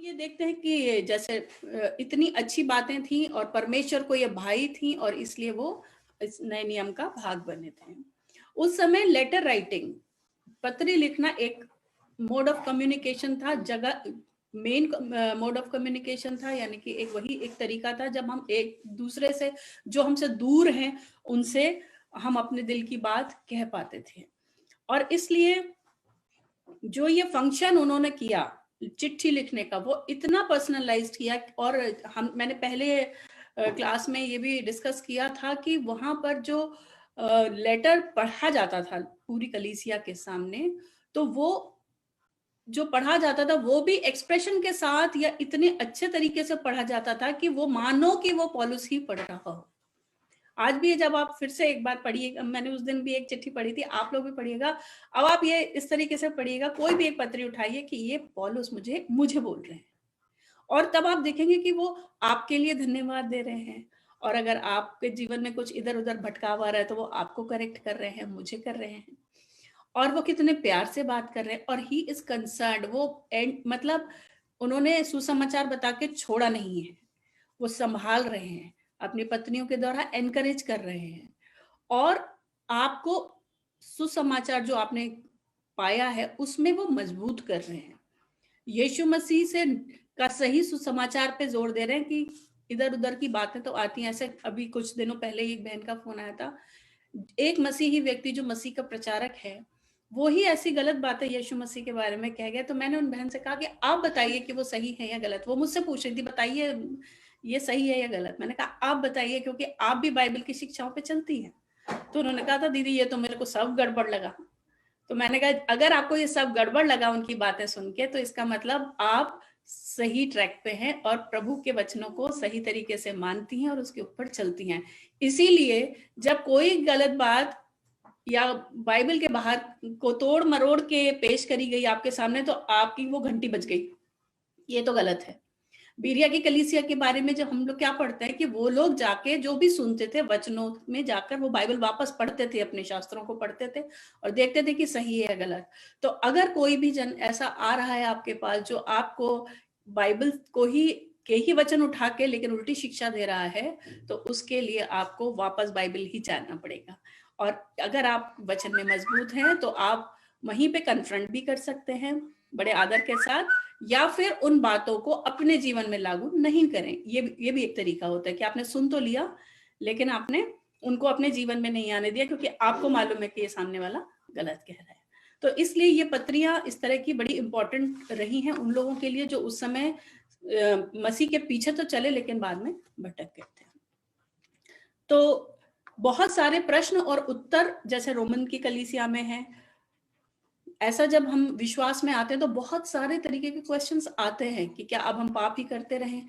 ये देखते हैं कि जैसे इतनी अच्छी बातें थी और परमेश्वर को ये भाई थी और इसलिए वो इस नए नियम का भाग बने थे। उस समय लेटर राइटिंग, पत्री लिखना एक मोड ऑफ कम्युनिकेशन था, जगह मेन मोड ऑफ कम्युनिकेशन था, यानी कि एक वही एक तरीका था जब हम एक दूसरे से, जो हमसे दूर हैं, उनसे हम अपने दिल की बात कह पाते थे। और इसलिए जो ये फंक्शन उन्होंने किया चिट्ठी लिखने का, वो इतना पर्सनलाइज्ड किया। और मैंने पहले क्लास में ये भी डिस्कस किया था कि वहां पर जो लेटर पढ़ा जाता था पूरी कलीसिया के सामने, तो वो जो पढ़ा जाता था वो भी एक्सप्रेशन के साथ या इतने अच्छे तरीके से पढ़ा जाता था कि वो मानो कि वो पौलुस ही पढ़ रहा हो। आज भी जब आप फिर से एक बार पढ़िए, मैंने उस दिन भी एक चिट्ठी पढ़ी थी, आप लोग भी पढ़िएगा। अब आप ये इस तरीके से पढ़िएगा, कोई भी एक पत्री उठाइए कि ये पौलुस मुझे बोल रहे हैं, और तब आप देखेंगे कि वो आपके लिए धन्यवाद दे रहे हैं। और अगर आपके जीवन में कुछ इधर उधर भटकाव आ रहा है तो वो आपको करेक्ट कर रहे हैं, मुझे कर रहे हैं, और वो कितने प्यार से बात कर रहे हैं। और ही इज कंसर्न्ड, वो मतलब उन्होंने सुसमाचार बता के छोड़ा नहीं है, वो संभाल रहे हैं, अपनी पत्नियों के द्वारा एनकरेज कर रहे हैं, और आपको सुसमाचार जो आपने पाया है उसमें वो मजबूत कर रहे हैं। यीशु मसीह से का सही सुसमाचार पे जोर दे रहे हैं कि इधर उधर की बातें तो आती हैं। ऐसे अभी कुछ दिनों पहले एक बहन का फोन आया था, एक मसीही व्यक्ति जो मसीह का प्रचारक है, वो ही ऐसी गलत बातें यीशु मसीह के बारे में कह गया। तो मैंने उन बहन से कहा कि आप बताइए कि वो सही है या गलत। वो मुझसे पूछ रही थी, बताइए ये सही है या गलत। मैंने कहा आप बताइए, क्योंकि आप भी बाइबल की शिक्षाओं पे चलती हैं। तो उन्होंने कहा था दीदी ये तो मेरे को सब गड़बड़ लगा। तो मैंने कहा अगर आपको ये सब गड़बड़ लगा उनकी बातें सुन के, तो इसका मतलब आप सही ट्रैक पे हैं और प्रभु के वचनों को सही तरीके से मानती हैं और उसके ऊपर चलती हैं। इसीलिए जब कोई गलत बात या बाइबल के बाहर को तोड़ मरोड़ के पेश करी गई आपके सामने, तो आपकी वो घंटी बज गई, ये तो गलत है। बीरिया की कलीसिया के बारे में जब हम लोग क्या पढ़ते हैं कि वो लोग जाके जो भी सुनते थे वचनों में जाकर वो बाइबल वापस पढ़ते थे, अपने शास्त्रों को पढ़ते थे और देखते थे कि सही है या गलत। तो अगर कोई भी जन ऐसा आ रहा है आपके पास जो आपको बाइबल को ही के ही वचन उठा के लेकिन उल्टी शिक्षा दे रहा है, तो उसके लिए आपको वापस बाइबल ही जानना पड़ेगा। और अगर आप वचन में मजबूत हैं तो आप वहीं पे कन्फ्रंट भी कर सकते हैं बड़े आदर के साथ, या फिर उन बातों को अपने जीवन में लागू नहीं करें। ये भी एक तरीका होता है कि आपने सुन तो लिया लेकिन आपने उनको अपने जीवन में नहीं आने दिया, क्योंकि आपको मालूम है कि ये सामने वाला गलत कह रहा है। तो इसलिए ये पत्रियां इस तरह की बड़ी इंपॉर्टेंट रही हैं उन लोगों के लिए जो उस समय मसीह के पीछे तो चले लेकिन बाद में भटक गए थे। तो बहुत सारे प्रश्न और उत्तर जैसे रोमन की कलीसिया में है, ऐसा जब हम विश्वास में आते हैं तो बहुत सारे तरीके के क्वेश्चंस आते हैं कि क्या अब हम पाप ही करते रहें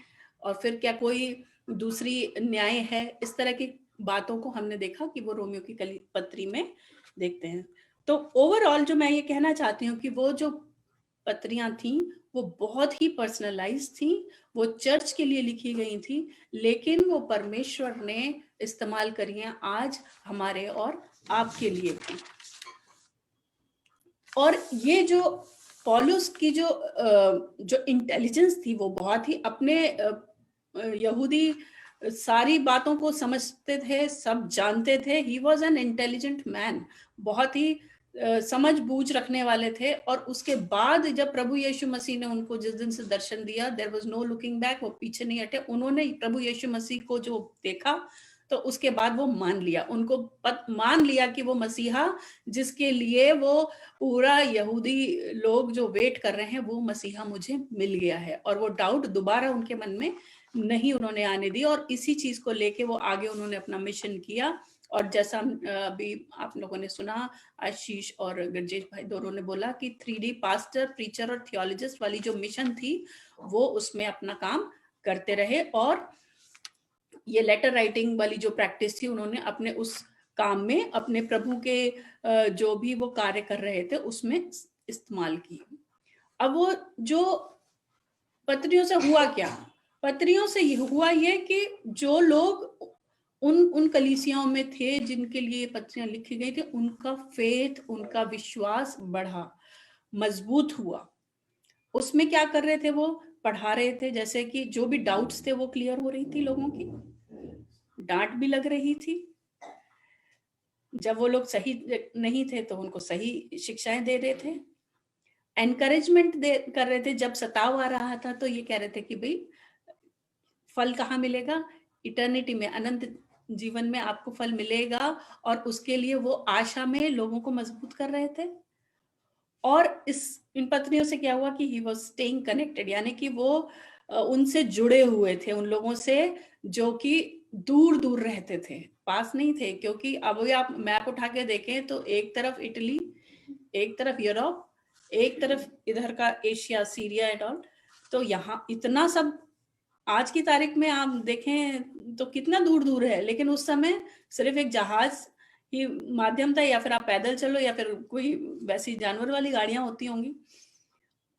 और फिर क्या कोई दूसरी न्याय है। इस तरह की बातों को हमने देखा कि वो रोमियो की पत्री में देखते हैं। तो ओवरऑल जो मैं ये कहना चाहती हूँ कि वो जो पत्रियां थी वो बहुत ही पर्सनलाइज थी, वो चर्च के लिए लिखी गई थी, लेकिन वो परमेश्वर ने इस्तेमाल करी हैं आज हमारे और आपके लिए भी। और ये जो पॉलुस की जो इंटेलिजेंस थी वो बहुत ही, अपने यहूदी सारी बातों को समझते थे, सब जानते थे। He was an intelligent man, बहुत ही समझ बूझ रखने वाले थे। और उसके बाद जब प्रभु यीशु मसीह ने उनको जिस दिन से दर्शन दिया, there was no looking back, वो पीछे नहीं हटे। उन्होंने प्रभु यीशु मसीह को जो देखा तो उसके बाद वो मान लिया, उनको मान लिया कि वो मसीहा जिसके लिए वो पूरा यहूदी लोग जो वेट कर रहे हैं, वो मसीहा मुझे मिल गया है। और वो डाउट दोबारा उनके मन में नहीं उन्होंने आने दी, और इसी चीज को लेके वो आगे उन्होंने अपना मिशन किया। और जैसा अभी आप लोगों ने सुना, आशीष और गरजेश भाई दोनों ने बोला कि 3D पास्टर, प्रीचर और थियोलॉजिस्ट वाली जो मिशन थी वो उसमें अपना काम करते रहे। और ये लेटर राइटिंग वाली जो प्रैक्टिस थी उन्होंने अपने उस काम में, अपने प्रभु के जो भी वो कार्य कर रहे थे उसमें इस्तेमाल की। अब वो जो पत्रियों से हुआ क्या, पत्रियों से हुआ ये कि जो लोग उन कलीसियाओं में थे जिनके लिए पत्रियां लिखी गई थी, उनका फेथ, उनका विश्वास बढ़ा, मजबूत हुआ। उसमें क्या कर रहे थे, वो पढ़ा रहे थे, जैसे कि जो भी डाउट्स थे वो क्लियर हो रही थी लोगों की, डांट भी लग रही थी, जब वो लोग सही नहीं थे तो उनको सही शिक्षाएं दे रहे थे, एनकरेजमेंट दे कर रहे थे। जब सताव आ रहा था तो ये कह रहे थे कि भाई फल कहाँ मिलेगा, इटर्निटी में, अनंत जीवन में आपको फल मिलेगा, और उसके लिए वो आशा में लोगों को मजबूत कर रहे थे। और इन पत्नियों से क्या हुआ कि ही वॉज स्टेइंग कनेक्टेड, यानी कि वो उनसे जुड़े हुए थे, उन लोगों से जो कि दूर दूर रहते थे, पास नहीं थे। क्योंकि अब आप मैप उठा के देखें तो एक तरफ इटली, एक तरफ यूरोप, एक तरफ इधर का एशिया, सीरिया एंड ऑल, तो यहाँ इतना सब आज की तारीख में आप देखें तो कितना दूर दूर है, लेकिन उस समय सिर्फ एक जहाज ही माध्यम था, या फिर आप पैदल चलो, या फिर कोई वैसी जानवर वाली गाड़ियां होती होंगी।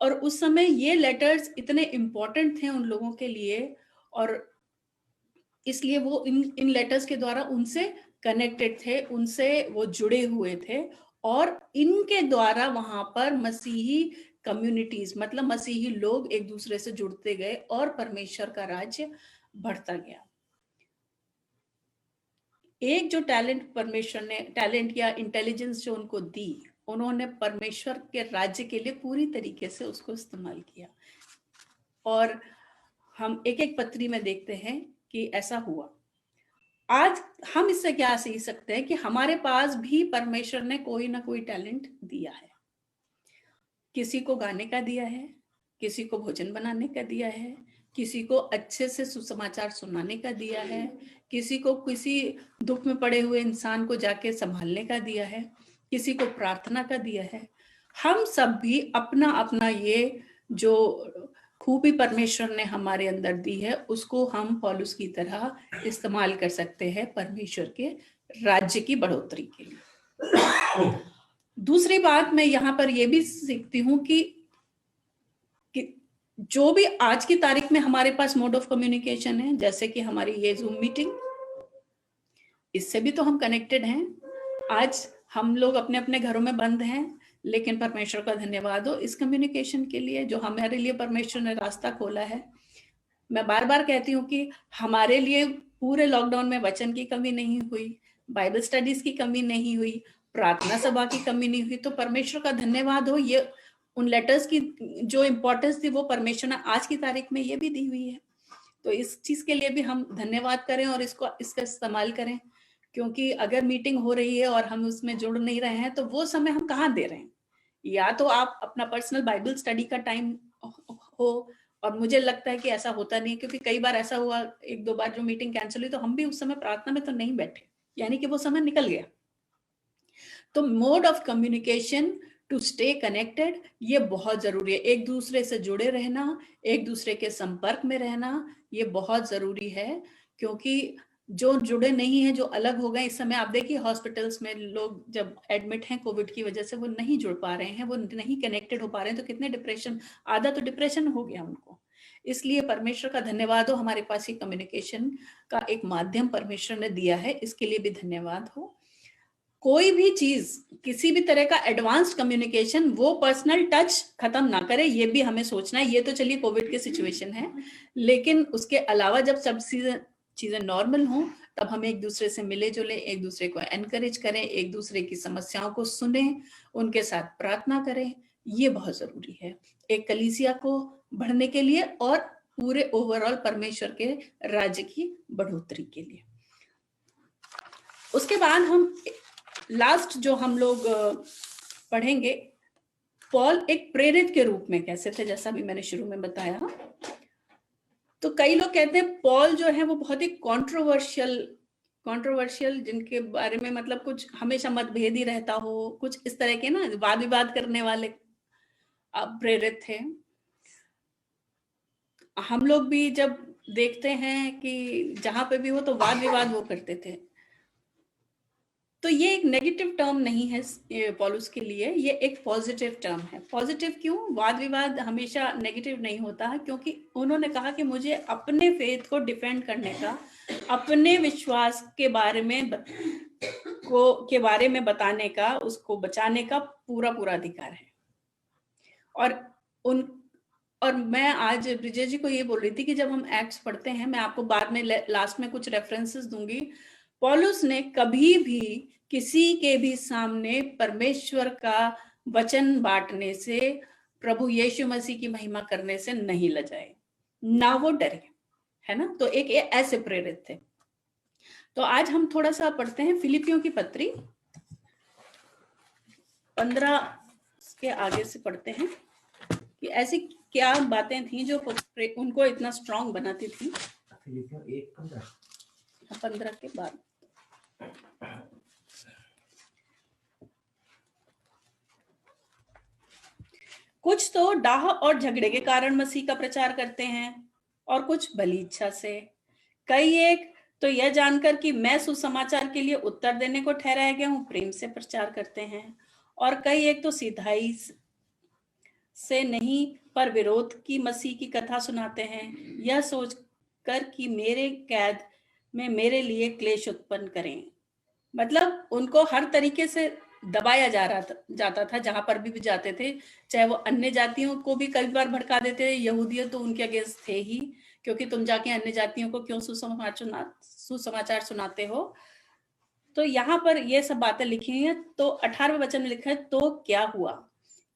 और उस समय ये लेटर्स इतने इम्पोर्टेंट थे उन लोगों के लिए, और इसलिए वो इन लेटर्स के द्वारा उनसे कनेक्टेड थे, उनसे वो जुड़े हुए थे, और इनके द्वारा वहां पर मसीही कम्युनिटीज, मतलब मसीही लोग एक दूसरे से जुड़ते गए और परमेश्वर का राज्य बढ़ता गया। एक जो टैलेंट परमेश्वर ने, टैलेंट या इंटेलिजेंस जो उनको दी, उन्होंने परमेश्वर के राज्य के लिए पूरी तरीके से उसको इस्तेमाल किया। और हम एक एक पत्री में देखते हैं कि ऐसा हुआ। आज हम इससे क्या सीख सकते हैं कि हमारे पास भी परमेश्वर ने कोई ना कोई टैलेंट दिया है। किसी को गाने का दिया है, किसी को भोजन बनाने का दिया है, किसी को अच्छे से सुसमाचार सुनाने का दिया है, किसी को किसी दुख में पड़े हुए इंसान को जाके संभालने का दिया है, किसी को प्रार्थना का दिया है। हम सब भी अपना अपना ये जो खूबी परमेश्वर ने हमारे अंदर दी है, उसको हम पौलुस की तरह इस्तेमाल कर सकते हैं परमेश्वर के राज्य की बढ़ोतरी के लिए। दूसरी बात मैं यहाँ पर यह भी सीखती हूँ कि जो भी आज की तारीख में हमारे पास मोड ऑफ कम्युनिकेशन है, जैसे कि हमारी ये जूम मीटिंग, इससे भी तो हम कनेक्टेड हैं। आज हम लोग अपने अपने घरों में बंद हैं, लेकिन परमेश्वर का धन्यवाद हो इस कम्युनिकेशन के लिए, जो हमारे लिए परमेश्वर ने रास्ता खोला है। मैं बार बार कहती हूँ कि हमारे लिए पूरे लॉकडाउन में वचन की कमी नहीं हुई, बाइबल स्टडीज की कमी नहीं हुई, प्रार्थना सभा की कमी नहीं हुई। तो परमेश्वर का धन्यवाद हो, ये उन लेटर्स की जो इम्पोर्टेंस थी वो परमेश्वर ने आज की तारीख में ये भी दी हुई है। तो इस चीज के लिए भी हम धन्यवाद करें और इसका इस्तेमाल करें। क्योंकि अगर मीटिंग हो रही है और हम उसमें जुड़ नहीं रहे हैं तो वो समय हम कहाँ दे रहे हैं। या तो आप अपना पर्सनल बाइबल स्टडी का टाइम हो, और मुझे लगता है कि ऐसा होता नहीं, क्योंकि कई बार ऐसा हुआ, एक दो बार जो मीटिंग कैंसिल हुई तो हम भी उस समय प्रार्थना में तो नहीं बैठे, यानी कि वो समय निकल गया। तो mode of communication to stay connected ये बहुत जरूरी है। एक दूसरे से जुड़े रहना, एक दूसरे के संपर्क में रहना, ये बहुत जरूरी है। क्योंकि जो जुड़े नहीं है, जो अलग हो गए, इस समय आप देखिए हॉस्पिटल्स में लोग जब एडमिट हैं कोविड की वजह से, वो नहीं जुड़ पा रहे हैं, वो नहीं कनेक्टेड हो पा रहे हैं, तो कितने डिप्रेशन, आधा तो डिप्रेशन हो गया उनको। इसलिए परमेश्वर का धन्यवाद हो, हमारे पास ये कम्युनिकेशन का एक माध्यम परमेश्वर ने दिया है, इसके लिए भी धन्यवाद हो। कोई भी चीज, किसी भी तरह का एडवांस्ड कम्युनिकेशन, वो पर्सनल टच खत्म ना करे, ये भी हमें सोचना है। ये तो चलिए कोविड की सिचुएशन है, लेकिन उसके अलावा जब सब चीजें नॉर्मल हों, तब हम एक दूसरे से मिले जुले, एक दूसरे को एनकरेज करें, एक दूसरे की समस्याओं को सुने, उनके साथ प्रार्थना करें। ये बहुत जरूरी है एक कलीसिया को बढ़ने के लिए और पूरे ओवरऑल परमेश्वर के राज्य की बढ़ोतरी के लिए। उसके बाद हम लास्ट जो हम लोग पढ़ेंगे, पॉल एक प्रेरित के रूप में कैसे थे, जैसा भी मैंने शुरू में बताया। तो कई लोग कहते हैं पॉल जो है वो बहुत ही कंट्रोवर्शियल, जिनके बारे में मतलब कुछ हमेशा मतभेद ही रहता हो, कुछ इस तरह के ना वाद विवाद करने वाले प्रेरित थे। हम लोग भी जब देखते हैं कि जहां पे भी हो तो वाद विवाद वो करते थे। तो ये एक नेगेटिव टर्म नहीं है पॉलुस के लिए, ये एक पॉजिटिव टर्म है। पॉजिटिव क्यों? वाद विवाद हमेशा नेगेटिव नहीं होता है, क्योंकि उन्होंने कहा कि मुझे अपने फेथ को डिफेंड करने का, अपने विश्वास के बारे में बताने का, उसको बचाने का पूरा पूरा अधिकार है। और और मैं आज ब्रिजेश जी को ये बोल रही थी कि जब हम एक्ट्स पढ़ते हैं, मैं आपको बाद में लास्ट में कुछ रेफरेंसेस दूंगी, पौलुस ने कभी भी किसी के भी सामने परमेश्वर का वचन बांटने से, प्रभु यीशु मसीह की महिमा करने से नहीं लजाए, ना वो डरे, है ना। तो एक ऐसे प्रेरित थे। तो आज हम थोड़ा सा पढ़ते हैं फिलिपियों की पत्री 15 के आगे से पढ़ते हैं कि ऐसी क्या बातें थी जो उनको इतना स्ट्रांग बनाती थी। फिलिपियों 1:15 15 के बाद कुछ तो डाह और झगड़े के कारण मसीह का प्रचार करते हैं और कुछ भली इच्छा से। कई एक तो यह जानकर कि मैं सुसमाचार के लिए उत्तर देने को ठहराया गया हूं, प्रेम से प्रचार करते हैं। और कई एक तो सीधाई से नहीं पर विरोध की मसीह की कथा सुनाते हैं, यह सोचकर कि मेरे कैद में मेरे लिए क्लेश उत्पन्न करें। मतलब उनको हर तरीके से दबाया जाता था जहां पर भी जाते थे, चाहे वो अन्य जातियों को भी कई बार भड़का देते थे। यहूदियत तो उनके अगेंस्ट थे ही, क्योंकि तुम जाके अन्य जातियों को क्यों सुसमाचार सुनाते हो। तो यहाँ पर ये सब बातें लिखी हैं। तो 18वें वचन में लिखा है, तो क्या हुआ,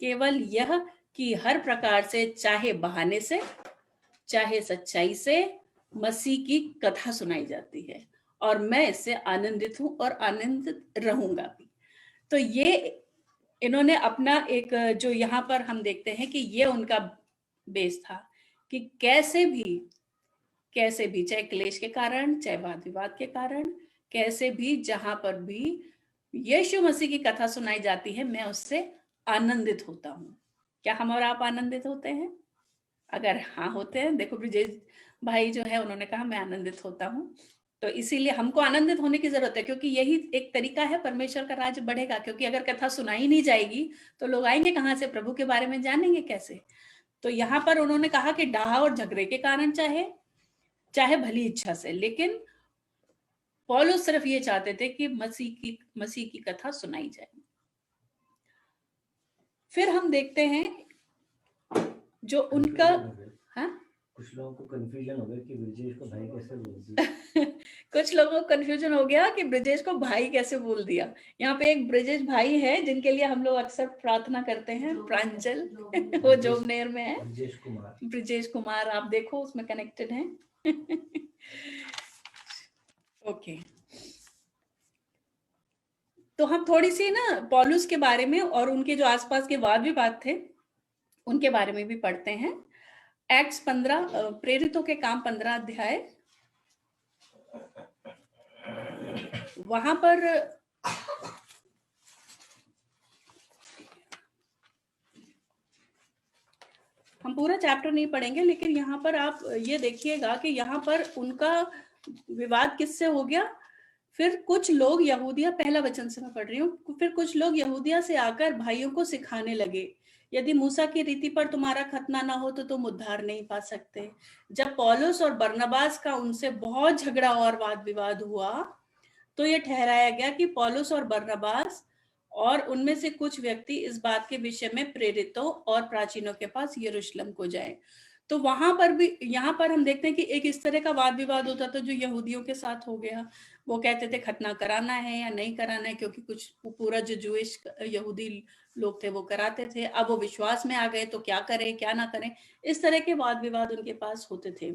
केवल यह कि हर प्रकार से, चाहे बहाने से चाहे सच्चाई से, मसीह की कथा सुनाई जाती है और मैं इससे आनंदित हूं और आनंदित रहूंगा भी। तो ये इन्होंने अपना एक, जो यहाँ पर हम देखते हैं कि ये उनका बेस था कि कैसे भी चाहे क्लेश के कारण, चाहे वाद विवाद के कारण, कैसे भी जहां पर भी यीशु मसीह की कथा सुनाई जाती है, मैं उससे आनंदित होता हूं। क्या हम और आप आनंदित होते हैं? अगर हाँ होते हैं, देखो ब्रिजेश भाई जो है उन्होंने कहा मैं आनंदित होता हूँ। तो इसीलिए हमको आनंदित होने की जरूरत है, क्योंकि यही एक तरीका है परमेश्वर का राज्य बढ़ेगा। क्योंकि अगर कथा सुनाई नहीं जाएगी तो लोग आएंगे कहाँ से, प्रभु के बारे में जानेंगे कैसे। तो यहाँ पर उन्होंने कहा कि डाह और झगड़े के कारण चाहे भली इच्छा से, लेकिन पौलुस सिर्फ ये चाहते थे कि मसीह की कथा सुनाई जाए। फिर हम देखते हैं जो उनका, हाँ, कुछ लोगों को कंफ्यूजन हो गया कि ब्रिजेश को भाई कैसे बोल दिया। कुछ लोगों को कंफ्यूजन हो गया कि ब्रिजेश को भाई कैसे बोल दिया। यहाँ पे एक ब्रिजेश भाई है जिनके लिए हम लोग अक्सर प्रार्थना करते हैं, प्रांजल, वो जोबनेर में है, ब्रिजेश कुमार, आप देखो उसमें कनेक्टेड हैं। ओके, तो हम थोड़ी सी ना पौलुस के बारे में और उनके जो आसपास के वाद विवाद थे उनके बारे में भी पढ़ते हैं। एक्ट्स 15, प्रेरितों के काम 15 अध्याय, वहां पर हम पूरा चैप्टर नहीं पढ़ेंगे, लेकिन यहाँ पर आप ये देखिएगा कि यहाँ पर उनका विवाद किससे हो गया। फिर कुछ लोग यहूदिया, पहला वचन से मैं पढ़ रही हूँ, फिर कुछ लोग यहूदिया से आकर भाइयों को सिखाने लगे, यदि मूसा की रीति पर तुम्हारा खतना ना हो तो तुम उद्धार नहीं पा सकते। जब पौलुस और बरनबास का उनसे बहुत झगड़ा और वाद विवाद हुआ तो ये ठहराया गया कि पौलुस और बरनबास और उनमें से कुछ व्यक्ति इस बात के विषय में प्रेरितों और प्राचीनों के पास यरूशलेम को जाए। तो वहां पर भी, यहाँ पर हम देखते हैं कि एक इस तरह का वाद विवाद होता था जो यहूदियों के साथ हो गया। वो कहते थे खतना कराना है या नहीं कराना है, क्योंकि कुछ पूरा जो जूइश यहूदी लोग थे वो कराते थे। अब वो विश्वास में आ गए तो क्या करें क्या ना करें, इस तरह के वाद विवाद उनके पास होते थे।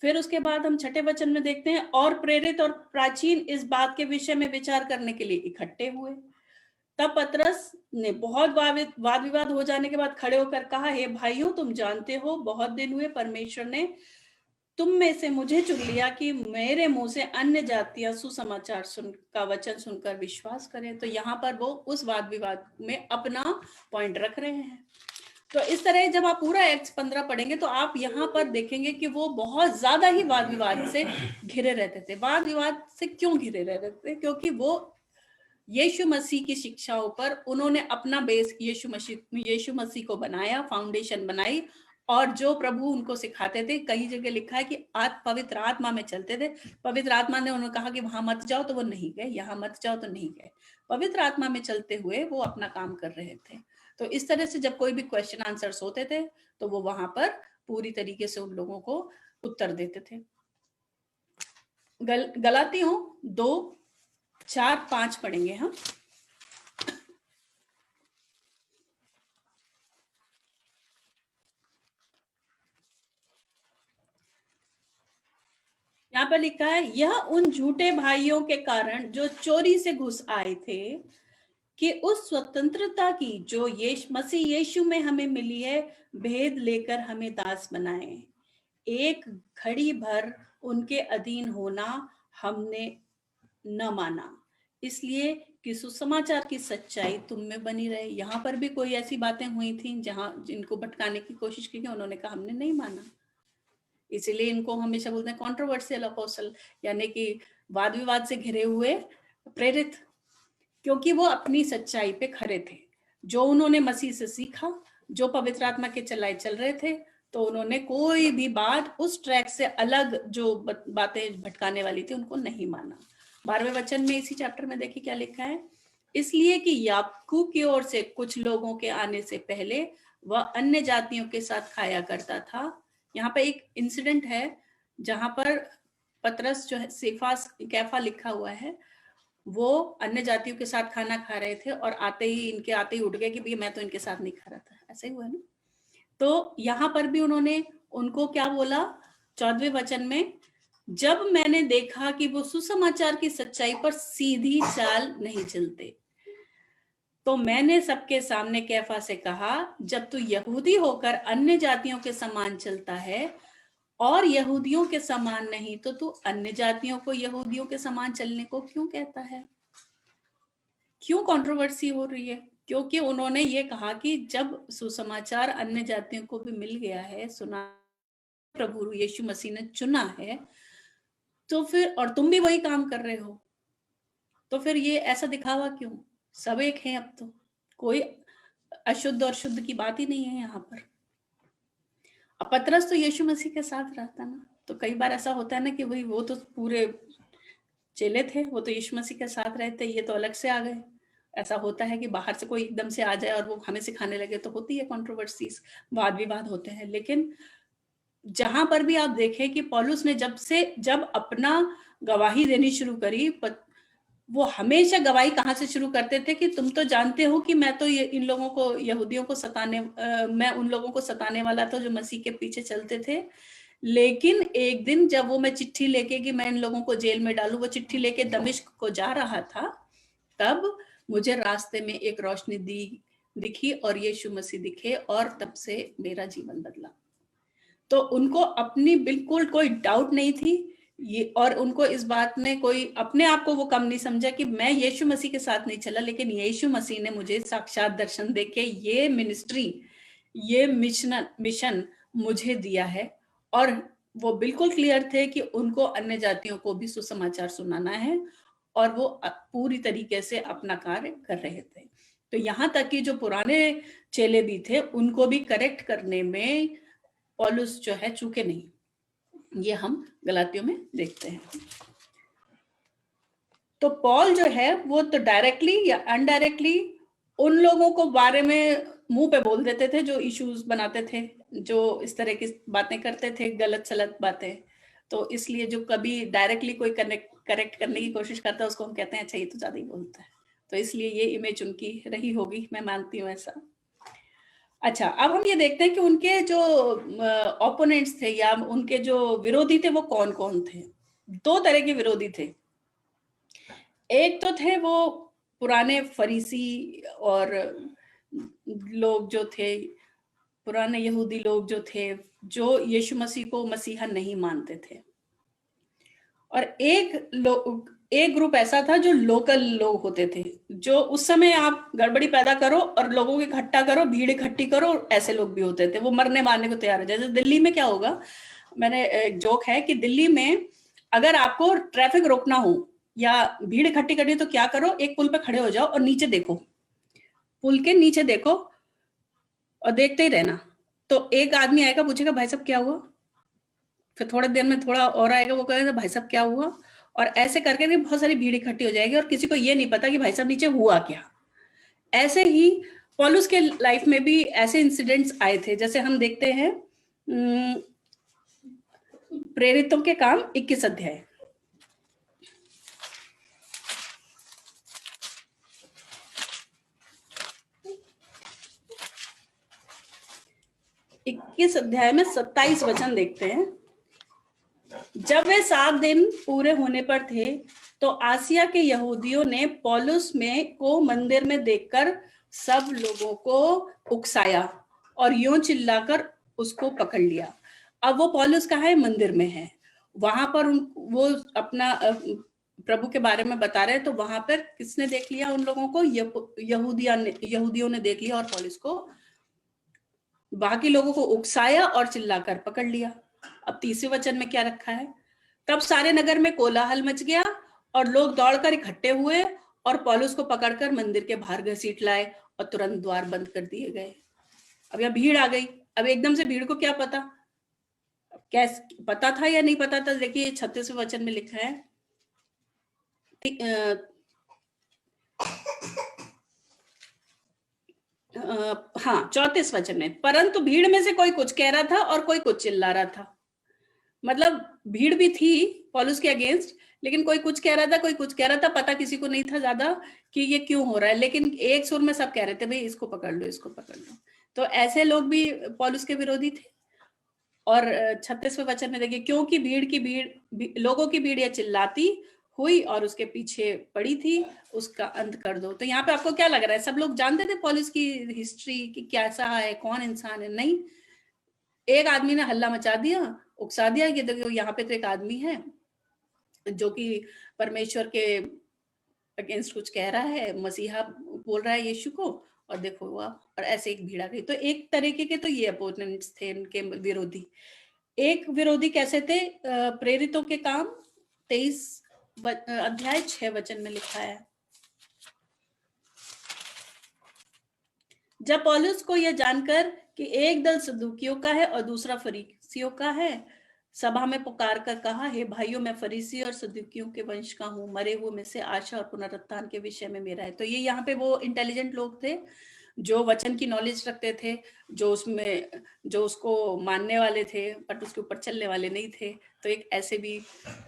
फिर उसके बाद हम छठे वचन में देखते हैं, और प्रेरित और प्राचीन इस बात के विषय में विचार करने के लिए इकट्ठे हुए। तब पतरस ने बहुत वाद विवाद हो जाने के बाद खड़े होकर कहा, हे भाइयों, तुम जानते हो बहुत दिन हुए परमेश्वर ने तुम में से मुझे चुन लिया कि मेरे मुंह से अन्य जातियां सुसमाचार का वचन सुनकर विश्वास करें। तो यहाँ पर वो उस वाद विवाद में अपना पॉइंट रख रहे हैं। तो इस तरह जब आप पूरा एक्ट्स 15 पढ़ेंगे तो आप यहाँ पर देखेंगे कि वो बहुत ज्यादा ही वाद विवाद से घिरे रहते थे। वाद विवाद से क्यों घिरे रहते थे? क्योंकि वो यीशु मसीह की शिक्षाओं पर उन्होंने अपना बेस यीशु मसीह को बनाया, फाउंडेशन बनाई, और जो प्रभु उनको सिखाते थे, कई जगह लिखा है कि पवित्र आत्मा में चलते थे। पवित्र आत्मा ने उन्होंने कहा कि वहां मत जाओ तो वो नहीं गए, यहाँ मत जाओ तो नहीं गए, पवित्र आत्मा में चलते हुए वो अपना काम कर रहे थे। तो इस तरह से जब कोई भी क्वेश्चन आंसर्स होते थे तो वो वहां पर पूरी तरीके से उन लोगों को उत्तर देते थे। गलातियों 2:4-5 पढ़ेंगे हम। यहाँ पर लिखा है, यह उन झूठे भाइयों के कारण जो चोरी से घुस आए थे कि उस स्वतंत्रता की जो मसीह यीशु में हमें मिली है, भेद लेकर हमें दास बनाए। एक घड़ी भर उनके अधीन होना हमने न माना, इसलिए कि सुसमाचार की सच्चाई तुम में बनी रहे। यहाँ पर भी कोई ऐसी बातें हुई थी जहां जिनको भटकाने की कोशिश की, उन्होंने कहा हमने नहीं माना। इसीलिए इनको हमेशा बोलते हैं कंट्रोवर्शियल अपोस्टल, यानी कि वाद विवाद से घिरे हुए प्रेरित, क्योंकि वो अपनी सच्चाई पे खरे थे। जो उन्होंने मसीह से सीखा, जो पवित्र आत्मा के चलाए चल रहे थे, तो उन्होंने कोई भी बात उस ट्रैक से अलग जो बातें भटकाने वाली थी उनको नहीं माना। 12वें वचन में इसी चैप्टर में देखिए क्या लिखा है, इसलिए कि याकूब की ओर से कुछ लोगों के आने से पहले वह अन्य जातियों के साथ खाया करता था। यहाँ पे एक इंसिडेंट है जहां पर पतरस जो है कैफा लिखा हुआ है, वो अन्य जातियों के साथ खाना खा रहे थे और इनके आते ही उठ गए कि भैया मैं तो इनके साथ नहीं खा रहा था। ऐसा ही हुआ ना। तो यहाँ पर भी उन्होंने उनको क्या बोला 14वें वचन में, जब मैंने देखा कि वो सुसमाचार की सच्चाई पर सीधी चाल नहीं चलते, तो मैंने सबके सामने कैफा से कहा, जब तू यहूदी होकर अन्य जातियों के समान चलता है और यहूदियों के समान नहीं, तो तू अन्य जातियों को यहूदियों के समान चलने को क्यों कहता है? क्यों कंट्रोवर्सी हो रही है? क्योंकि उन्होंने ये कहा कि जब सुसमाचार अन्य जातियों को भी मिल गया है, सुना, प्रभु यीशु मसीह ने चुना है, तो फिर और तुम भी वही काम कर रहे हो, तो फिर ये ऐसा दिखावा क्यों? सब एक है, अब तो कोई अशुद्ध और शुद्ध की बात ही नहीं है यहाँ पर। अब पतरस तो यीशु मसीह के साथ रहता ना, तो कई बार ऐसा होता है ना कि वही वो तो पूरे चेले थे, वो तो यीशु मसीह के साथ रहते, ये तो अलग से आ गए। ऐसा होता है कि बाहर से कोई एकदम से आ जाए और वो हमें सिखाने लगे, तो होती है कंट्रोवर्सीज, वाद विवाद होते हैं। लेकिन जहां पर भी आप देखें कि पौलुस ने जब अपना गवाही देनी शुरू करी, वो हमेशा गवाही कहाँ से शुरू करते थे कि तुम तो जानते हो कि मैं तो इन लोगों को, यहूदियों को मैं उन लोगों को सताने वाला था जो मसीह के पीछे चलते थे। लेकिन एक दिन जब वो मैं चिट्ठी लेके कि मैं इन लोगों को जेल में डालूं, वो चिट्ठी लेके दमिश्क को जा रहा था, तब मुझे रास्ते में एक रोशनी दिखी और यीशु मसीह दिखे, और तब से मेरा जीवन बदला। तो उनको अपनी बिल्कुल कोई डाउट नहीं थी ये, और उनको इस बात में कोई अपने आप को वो कम नहीं समझा कि मैं यीशु मसीह के साथ नहीं चला, लेकिन यीशु मसीह ने मुझे साक्षात दर्शन देके ये मिनिस्ट्री, ये मिशन मुझे दिया है। और वो बिल्कुल क्लियर थे कि उनको अन्य जातियों को भी सुसमाचार सुनाना है, और वो पूरी तरीके से अपना कार्य कर रहे थे। तो यहाँ तक कि जो पुराने चेले भी थे, उनको भी करेक्ट करने में पौलुस जो है चूके नहीं। ये हम गलातियों में देखते हैं। तो पॉल जो है वो तो डायरेक्टली या अनडायरेक्टली उन लोगों को बारे में मुंह पे बोल देते थे जो इश्यूज बनाते थे, जो इस तरह की बातें करते थे, गलत सलत बातें। तो इसलिए जो कभी डायरेक्टली कोई करेक्ट करने की कोशिश करता है, उसको हम कहते हैं अच्छा ये तो ज्यादा ही बोलता है। तो इसलिए ये इमेज उनकी रही होगी, मैं मानती हूँ ऐसा। अच्छा, अब हम ये देखते हैं कि उनके जो ओपोनेंट्स थे या उनके जो विरोधी थे वो कौन कौन थे। दो तरह के विरोधी थे। एक तो थे वो पुराने फरीसी और लोग जो थे, पुराने यहूदी लोग जो थे, जो यीशु मसीह को मसीहा नहीं मानते थे। और एक ग्रुप ऐसा था जो लोकल लोग होते थे, जो उस समय आप गड़बड़ी पैदा करो और लोगों को इकट्ठा करो, भीड़ इकट्ठी करो, ऐसे लोग भी होते थे, वो मरने मारने को तैयार है। जैसे दिल्ली में क्या होगा, मैंने एक जोक है कि दिल्ली में अगर आपको ट्रैफिक रोकना हो या भीड़ इकट्ठी करनी तो क्या करो, एक पुल पे खड़े हो जाओ और नीचे देखो, पुल के नीचे देखो और देखते ही रहना। तो एक आदमी आएगा, पूछेगा भाई साहब क्या हुआ, फिर थोड़ी देर में थोड़ा और आएगा, वो कहेगा भाई साहब क्या हुआ, और ऐसे करके भी बहुत सारी भीड़ इकट्ठी हो जाएगी और किसी को ये नहीं पता कि भाई साहब नीचे हुआ क्या। ऐसे ही पौलुस के लाइफ में भी ऐसे इंसिडेंट्स आए थे, जैसे हम देखते हैं प्रेरितों के काम 21 अध्याय। इक्कीस अध्याय में 27 वचन देखते हैं। जब वे 7 दिन पूरे होने पर थे तो आसिया के यहूदियों ने पौलुस में को मंदिर में देखकर सब लोगों को उकसाया और यूं चिल्लाकर उसको पकड़ लिया। अब वो पौलुस कहाँ है? मंदिर में है। वहां पर वो अपना प्रभु के बारे में बता रहे हैं, तो वहां पर किसने देख लिया? उन लोगों को यहूदियों ने देख लिया और पौलुस को, बाकी लोगों को उकसाया और चिल्लाकर पकड़ लिया। अब तीसरे वचन में क्या रखा है? तब सारे नगर में कोलाहल मच गया और लोग दौड़कर इकट्ठे हुए और पौलुस को पकड़कर मंदिर के बाहर घसीट लाए और तुरंत द्वार बंद कर दिए गए। अब यह भीड़ आ गई। अब एकदम से भीड़ को क्या पता, कैसे पता था या नहीं पता था? देखिए 36वें वचन में लिखा है, हाँ 34 वचन में, परंतु भीड़ में से कोई कुछ कह रहा था और कोई कुछ चिल्ला रहा था। मतलब भीड़ भी थी पौलुस के अगेंस्ट, लेकिन कोई कुछ कह रहा था, कोई कुछ कह रहा था। पता किसी को नहीं था ज्यादा कि ये क्यों हो रहा है, लेकिन एक सुर में सब कह रहे थे भाई इसको पकड़ लो, इसको पकड़ लो। तो ऐसे लोग भी पौलुस के विरोधी थे। और 36वें वचन में देखिए, क्योंकि लोगों की भीड़ यह चिल्लाती हुई और उसके पीछे पड़ी थी, उसका अंत कर दो। तो यहाँ पे आपको क्या लग रहा है? सब लोग जानते थे पौलुस की हिस्ट्री कि कैसा है, कौन इंसान है? नहीं, एक आदमी ने हल्ला मचा दिया, उकसा दिया कि देखो यहाँ पे तो एक आदमी है जो कि परमेश्वर के अगेंस्ट कुछ कह रहा है, मसीहा बोल रहा है यीशु को, और देखो हुआ। और ऐसे एक भीड़ आ गई। तो एक तरीके के तो ये अपोनेंट्स थे, इनके विरोधी। एक विरोधी कैसे थे? प्रेरितों के काम 23 अध्याय 6 वचन में लिखा है, जब पौलुस को यह जानकर कि एक दल सदूकियों का है और दूसरा फरीसियों का है, सभा में पुकार कर कहा, हे भाइयों, मैं फरीसी और सदूकियों के वंश का हूँ। मरे हुए में से आशा और पुनरुत्थान के विषय में मेरा है। तो ये यहाँ पे वो इंटेलिजेंट लोग थे जो वचन की नॉलेज रखते थे, जो उसको मानने वाले थे बट उसके ऊपर चलने वाले नहीं थे। तो एक ऐसे भी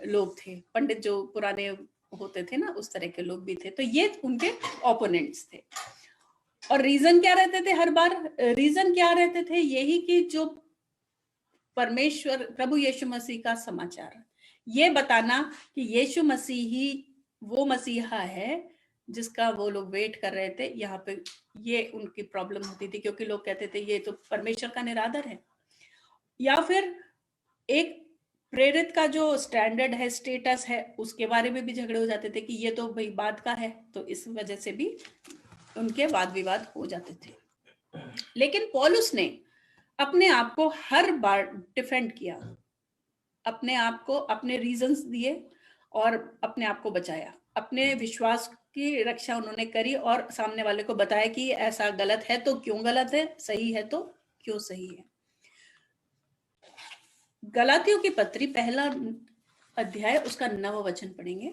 लोग थे, पंडित जो पुराने होते थे ना, उस तरह के लोग भी थे। तो ये उनके ओपोनेंट्स थे। और रीजन क्या रहते थे? हर बार रीजन क्या रहते थे? यही कि जो परमेश्वर प्रभु यीशु मसीह का समाचार, ये बताना कि यीशु मसीह ही वो मसीहा है जिसका वो लोग वेट कर रहे थे। यहाँ पे ये उनकी प्रॉब्लम होती थी, क्योंकि लोग कहते थे ये तो परमेश्वर का निरादर है। या फिर एक प्रेरित का जो स्टैंडर्ड है, स्टेटस है, उसके बारे में भी झगड़े हो जाते थे कि ये तो भाई बाद का है। तो इस वजह से भी उनके वाद विवाद हो जाते थे। लेकिन पौलुस ने अपने आप को हर बार डिफेंड किया, अपने आप को, अपने रीजंस दिए और अपने आप को बचाया। अपने विश्वास की रक्षा उन्होंने करी और सामने वाले को बताया कि ऐसा गलत है तो क्यों गलत है, सही है तो क्यों सही है। गलातियों की पत्री 1 अध्याय उसका 9वां वचन पढ़ेंगे।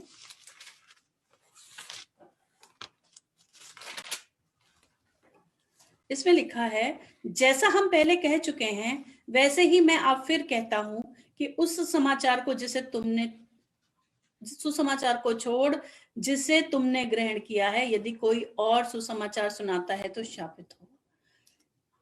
इसमें लिखा है, जैसा हम पहले कह चुके हैं वैसे ही मैं आप फिर कहता हूं कि उस सुसमाचार को छोड़ जिसे तुमने ग्रहण किया है, यदि कोई और सुसमाचार सुनाता है तो शापित हो।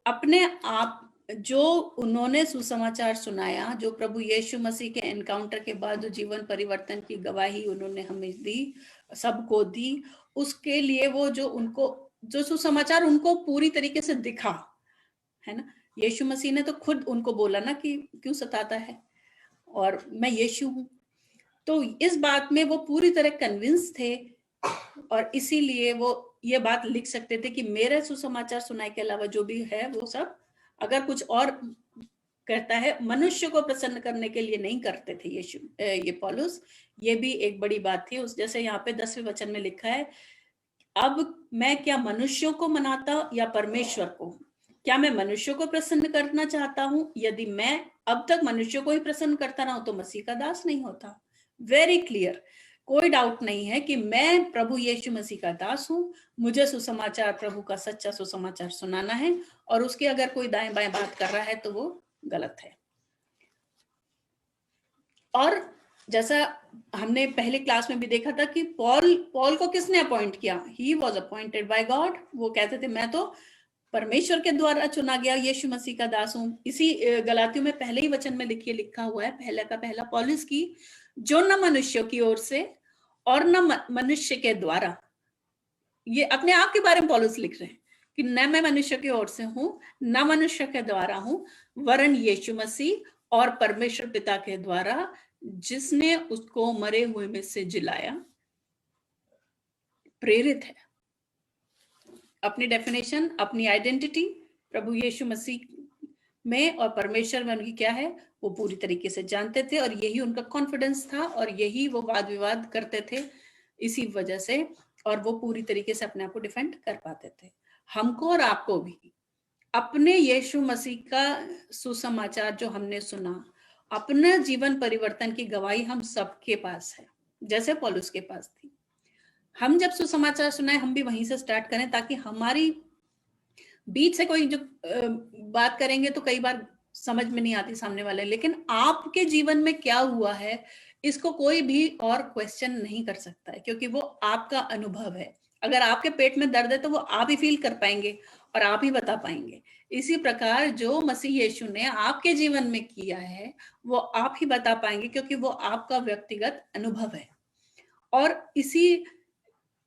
अपने आप जो उन्होंने सुसमाचार सुनाया, जो प्रभु यीशु मसीह के एनकाउंटर के बाद जो जीवन परिवर्तन की गवाही उन्होंने हमें दी, सबको दी, उसके लिए वो जो सुसमाचार उनको पूरी तरीके से दिखा, है ना। यीशु मसीह ने तो खुद उनको बोला ना कि क्यों सताता है, और मैं यीशु हूं। तो इस बात में वो पूरी तरह कन्विंस थे और इसीलिए वो ये बात लिख सकते थे कि मेरे सुसमाचार सुनाए के अलावा जो भी है वो सब अगर कुछ और करता है, मनुष्य को प्रसन्न करने के लिए नहीं करते थे ये पौलुस। ये भी एक बड़ी बात थी। उस जैसे यहाँ पे 10वें वचन में लिखा है, अब मैं क्या मनुष्यों को मनाता या परमेश्वर को? क्या मैं मनुष्य को प्रसन्न करना चाहता हूं? यदि मैं अब तक मनुष्य को ही प्रसन्न करता रहा तो मसीह का दास नहीं होता। Very clear. कोई डाउट नहीं है कि मैं प्रभु यीशु मसीह का दास हूं, मुझे सुसमाचार प्रभु का सच्चा सुसमाचार सुनाना है, और उसके अगर कोई दाएं बाएं बात कर रहा है तो वो गलत है। और जैसा हमने पहले क्लास में भी देखा था कि पॉल को किसने अपॉइंट किया? He was appointed by God. वो कहते थे मैं तो परमेश्वर के द्वारा चुना गया यीशु मसीह का दास हूं। इसी गलातियों में पहले ही वचन में लिखा हुआ है, पहला का पहला, पौलुस की, जो न मनुष्यों की ओर से और न मनुष्य के द्वारा। ये अपने आप के बारे में पौलुस लिख रहे हैं कि न मैं मनुष्य की ओर से हूं, न मनुष्य के द्वारा हूं, वरन यीशु मसीह और परमेश्वर पिता के द्वारा, जिसने उसको मरे हुए में से जिलाया, प्रेरित है। अपनी डेफिनेशन, अपनी आइडेंटिटी प्रभु यीशु मसीह में और परमेश्वर में उनकी क्या है, वो पूरी तरीके से जानते थे, और यही उनका कॉन्फिडेंस था, और यही वो वाद विवाद करते थे इसी वजह से, और वो पूरी तरीके से अपने आप को डिफेंड कर पाते थे। हमको और आपको भी अपने यीशु मसीह का सुसमाचार जो हमने सुना, अपना जीवन परिवर्तन की गवाही हम सबके पास है, जैसे पौलुस के पास थी। हम जब सुसमाचार सुनाए, हम भी वहीं से स्टार्ट करें, ताकि हमारी बीच से कोई जो बात करेंगे तो कई बार समझ में नहीं आती सामने वाले, लेकिन आपके जीवन में क्या हुआ है इसको कोई भी और क्वेश्चन नहीं कर सकता है, क्योंकि वो आपका अनुभव है। अगर आपके पेट में दर्द है तो वो आप ही फील कर पाएंगे और आप ही बता पाएंगे। इसी प्रकार जो मसीह यीशु ने आपके जीवन में किया है वो आप ही बता पाएंगे, क्योंकि वो आपका व्यक्तिगत अनुभव है। और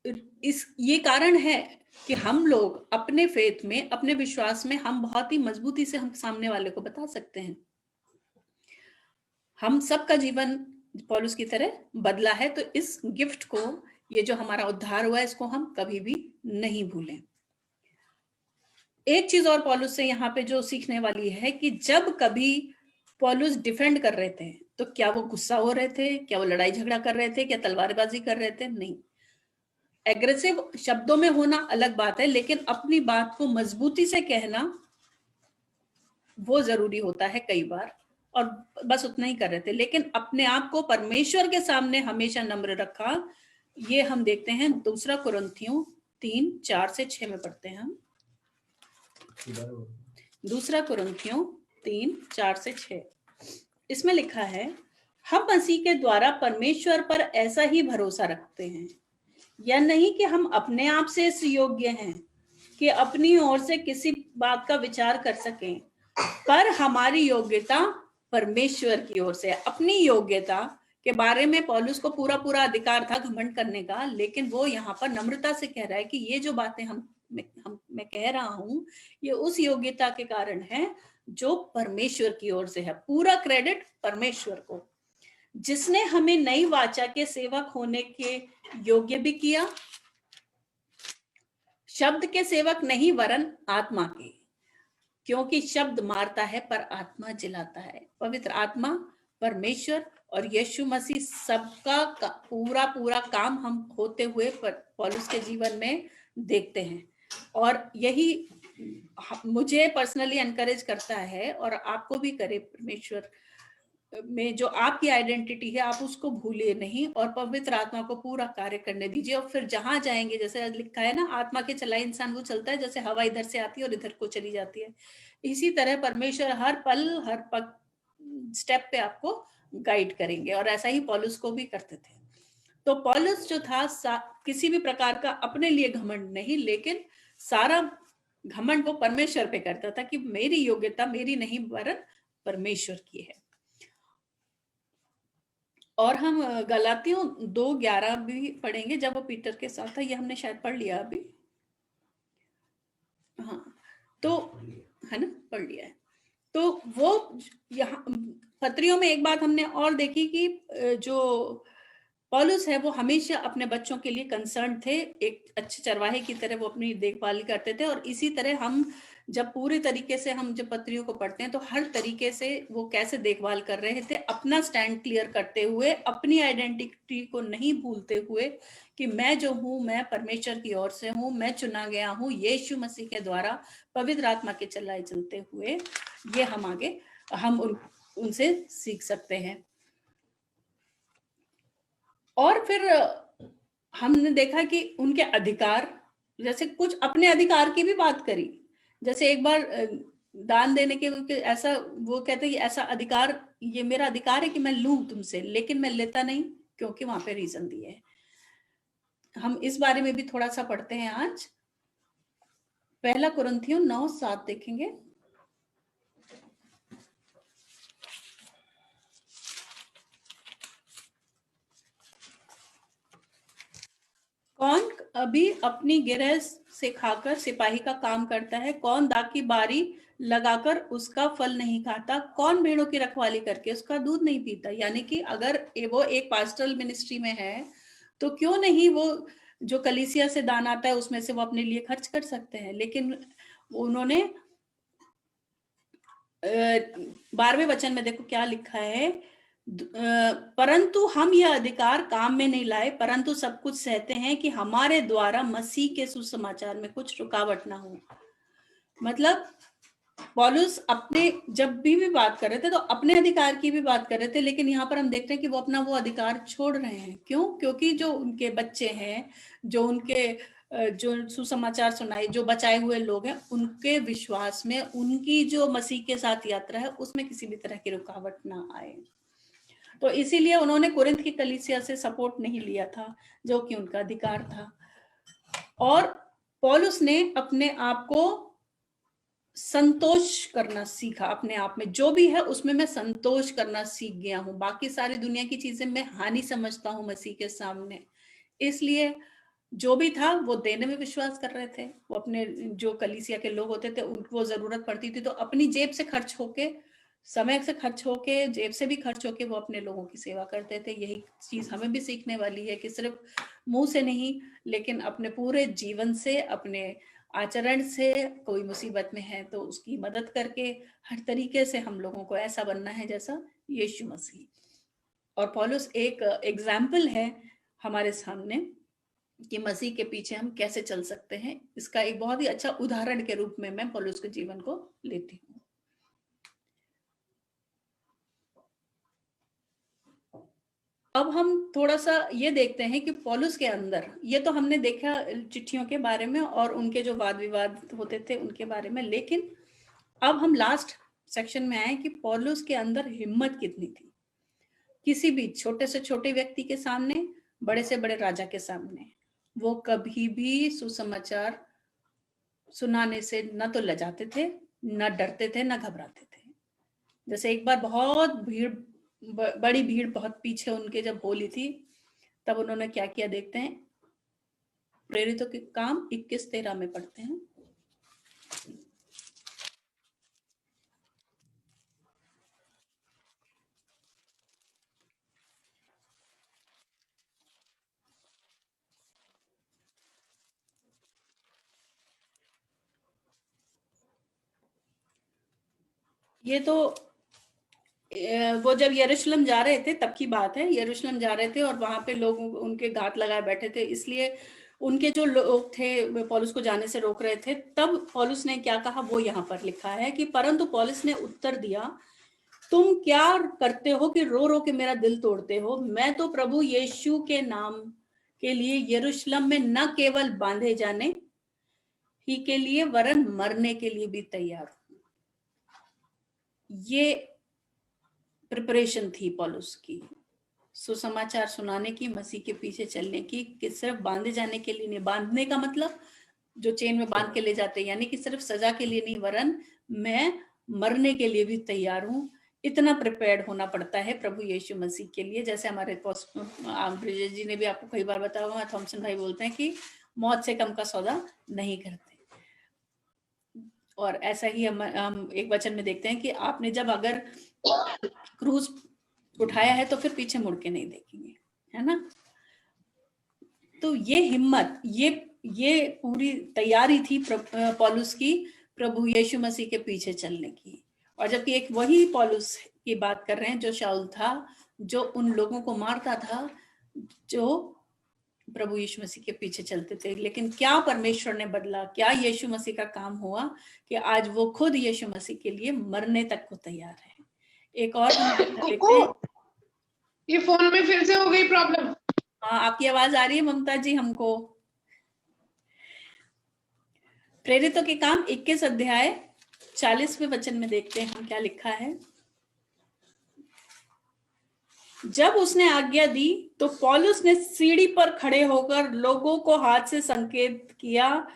ये कारण है कि हम लोग अपने फेथ में, अपने विश्वास में, हम बहुत ही मजबूती से हम सामने वाले को बता सकते हैं। हम सबका जीवन पौलुस की तरह बदला है, तो इस गिफ्ट को, ये जो हमारा उद्धार हुआ है, इसको हम कभी भी नहीं भूलें। एक चीज और पौलुस से यहाँ पे जो सीखने वाली है कि जब कभी पौलुस डिफेंड कर रहे थे तो क्या वो गुस्सा हो रहे थे, क्या वो लड़ाई झगड़ा कर रहे थे, क्या तलवारबाजी कर रहे थे? नहीं। एग्रेसिव शब्दों में होना अलग बात है, लेकिन अपनी बात को मजबूती से कहना वो जरूरी होता है कई बार, और बस उतना ही कर रहे थे। लेकिन अपने आप को परमेश्वर के सामने हमेशा नम्र रखा। ये हम देखते हैं 2 कुरिन्थियों 3:4-6 में पढ़ते हैं हम। 2 कुरिन्थियों 3:4-6 इसमें लिखा है, हम मसीह के द्वारा परमेश्वर पर ऐसा ही भरोसा रखते हैं, या नहीं कि हम अपने आप से इस योग्य हैं कि अपनी ओर से किसी बात का विचार कर सकें, पर हमारी योग्यता परमेश्वर की ओर से। अपनी योग्यता के बारे में पौलुस को पूरा पूरा अधिकार था घमंड करने का, लेकिन वो यहाँ पर नम्रता से कह रहा है कि ये जो बातें मैं कह रहा हूं, ये उस योग्यता के कारण है जो परमेश्वर की ओर से है। पूरा क्रेडिट परमेश्वर को, जिसने हमें नई वाचा के सेवक होने के योग्य भी किया, शब्द के सेवक नहीं वरन आत्मा के, क्योंकि शब्द मारता है पर आत्मा जिलाता है। पवित्र आत्मा, परमेश्वर और यीशु मसीह सबका पूरा पूरा काम हम होते हुए पौलुस के जीवन में देखते हैं, और यही मुझे पर्सनली एनकरेज करता है, और आपको भी करे। परमेश्वर में जो आपकी आइडेंटिटी है, आप उसको भूलिए नहीं, और पवित्र आत्मा को पूरा कार्य करने दीजिए। और फिर जहां जाएंगे, जैसे लिखा है ना, आत्मा के चलाए इंसान वो चलता है, जैसे हवा इधर से आती है और इधर को चली जाती है। इसी तरह परमेश्वर हर पल हर पग स्टेप पे आपको गाइड करेंगे, और ऐसा ही पौलुस को भी करते थे। तो पौलुस जो था किसी भी प्रकार का अपने लिए घमंड नहीं, लेकिन सारा घमंड वो परमेश्वर पे करता था कि मेरी योग्यता मेरी नहीं वरन परमेश्वर की है। और हम गलातियों 2:11 भी पढ़ेंगे, जब वो पीटर के साथ था। ये हमने शायद पढ़ लिया अभी, हाँ, तो है ना, पढ़ लिया है। तो वो यहाँ पत्रियों में एक बात हमने और देखी कि जो पौलुस है वो हमेशा अपने बच्चों के लिए कंसर्न थे, एक अच्छे चरवाहे की तरह वो अपनी देखभाल करते थे। और इसी तरह हम जब पूरी तरीके से हम जब पत्रियों को पढ़ते हैं तो हर तरीके से वो कैसे देखभाल कर रहे थे, अपना स्टैंड क्लियर करते हुए, अपनी आइडेंटिटी को नहीं भूलते हुए कि मैं जो हूँ, मैं परमेश्वर की ओर से हूँ, मैं चुना गया हूँ यीशु मसीह के द्वारा, पवित्र आत्मा के चलाए चलते हुए। ये हम आगे हम उनसे सीख सकते हैं। और फिर हमने देखा कि उनके अधिकार, जैसे कुछ अपने अधिकार की भी बात करी, जैसे एक बार दान देने के ऐसा वो कहते हैं कि ऐसा अधिकार, ये मेरा अधिकार है कि मैं लूं तुमसे, लेकिन मैं लेता नहीं, क्योंकि वहां पे रीजन दिए है। हम इस बारे में भी थोड़ा सा पढ़ते हैं आज। पहला कुरिन्थियों 9:7 देखेंगे। कौन अभी अपनी गिरह से खाकर सिपाही का काम करता है? कौन दाख की बारी लगाकर उसका फल नहीं खाता? कौन भेड़ों की रखवाली करके उसका दूध नहीं पीता? यानी कि अगर वो एक पास्टरल मिनिस्ट्री में है, तो क्यों नहीं वो जो कलीसिया से दान आता है उसमें से वो अपने लिए खर्च कर सकते हैं। लेकिन उन्होंने 12वें वचन में देखो क्या लिखा है, परंतु हम यह अधिकार काम में नहीं लाए, परंतु सब कुछ सहते हैं कि हमारे द्वारा मसीह के सुसमाचार में कुछ रुकावट ना हो। मतलब पौलुस अपने जब भी बात कर रहे थे तो अपने अधिकार की भी बात कर रहे थे, लेकिन यहाँ पर हम देखते हैं कि वो अपना वो अधिकार छोड़ रहे हैं। क्यों? क्योंकि जो उनके बच्चे हैं, जो उनके जो सुसमाचार सुनाई, जो बचाए हुए लोग हैं, उनके विश्वास में उनकी जो मसीह के साथ यात्रा है उसमें किसी भी तरह की रुकावट ना आए। तो इसीलिए उन्होंने कुरिन्थ की कलीसिया से सपोर्ट नहीं लिया था, जो कि उनका अधिकार था। और पौलुस ने अपने आप को संतोष करना सीखा। अपने आप में जो भी है उसमें मैं संतोष करना सीख गया हूं। बाकी सारी दुनिया की चीजें मैं हानि समझता हूं मसीह के सामने। इसलिए जो भी था वो देने में विश्वास कर रहे थे। वो अपने जो कलीसिया के लोग होते थे उनको जरूरत पड़ती थी तो अपनी जेब से खर्च होके, समय से खर्च होके, जेब से भी खर्च होके वो अपने लोगों की सेवा करते थे। यही चीज हमें भी सीखने वाली है कि सिर्फ मुंह से नहीं, लेकिन अपने पूरे जीवन से, अपने आचरण से, कोई मुसीबत में है तो उसकी मदद करके, हर तरीके से हम लोगों को ऐसा बनना है जैसा यीशु मसीह। और पौलुस एक एग्जाम्पल है हमारे सामने कि मसीह के पीछे हम कैसे चल सकते हैं। इसका एक बहुत ही अच्छा उदाहरण के रूप में मैं पौलुस के जीवन को लेती हूँ। अब हम थोड़ा सा ये देखते हैं कि पौलुस के अंदर, ये तो हमने देखा चिट्ठियों के बारे में और उनके जो वाद विवाद होते थे उनके बारे में, लेकिन अब हम लास्ट सेक्शन में आए कि पौलुस के अंदर हिम्मत कितनी थी। किसी भी छोटे से छोटे व्यक्ति के सामने, बड़े से बड़े राजा के सामने, वो कभी भी सुसमाचार सुनाने से न तो लजाते थे, न डरते थे, न घबराते थे। जैसे एक बार बहुत भीड़, बड़ी भीड़ बहुत पीछे उनके जब होली थी, तब उन्होंने क्या किया देखते हैं। प्रेरितों के काम 21-13 में पढ़ते हैं। ये तो वो जब यरूशलेम जा रहे थे तब की बात है। यरूशलेम जा रहे थे और वहां पे लोग उनके घात लगाए बैठे थे, इसलिए उनके जो लोग थे पौलुस को जाने से रोक रहे थे। तब पौलुस ने क्या कहा वो यहाँ पर लिखा है कि परंतु पौलुस ने उत्तर दिया, तुम क्या करते हो कि रो रो के मेरा दिल तोड़ते हो? मैं तो प्रभु यीशु के नाम के लिए यरूशलेम में न केवल बांधे जाने ही के लिए वरन मरने के लिए भी तैयार हूं। ये प्रिपरेशन थी पौलुस की, सुसमाचार सुनाने की, मसीह के पीछे चलने की, कि सिर्फ बांधे जाने के लिए नहीं। बांधने का मतलब जो चेन में बांध के ले जाते हैं, यानी कि सिर्फ सजा के लिए नहीं, वरन मैं मरने के लिए भी तैयार हूं। इतना प्रिपेयर्ड होना पड़ता है प्रभु यीशु मसीह के लिए। जैसे हमारे ब्रिजेश जी ने भी आपको कई बार बताया हुआ, थॉमसन भाई बोलते हैं कि मौत से कम का सौदा नहीं करते। और ऐसा ही हम एक वचन में देखते हैं कि आपने जब अगर क्रूज उठाया है तो फिर पीछे मुड़ के नहीं देखेंगे, है ना। तो ये हिम्मत, ये पूरी तैयारी थी पौलुस की प्रभु यीशु मसीह के पीछे चलने की। और जबकि एक वही पौलुस की बात कर रहे हैं जो शाऊल था, जो उन लोगों को मारता था जो प्रभु यीशु मसीह के पीछे चलते थे। लेकिन क्या परमेश्वर ने बदला, क्या यीशु मसीह का काम हुआ कि आज वो खुद यीशु मसीह के लिए मरने तक को तैयार है। एक और देखते हैं। ये फोन में फिर से हो गई प्रॉब्लम। हाँ, आपकी आवाज आ रही है ममता जी हमको? प्रेरितों के काम 21 अध्याय 40वें वचन में देखते हैं हम क्या लिखा है। जब उसने आज्ञा दी तो पौलुस ने सीढ़ी पर खड़े होकर लोगों को हाथ से संकेत किया।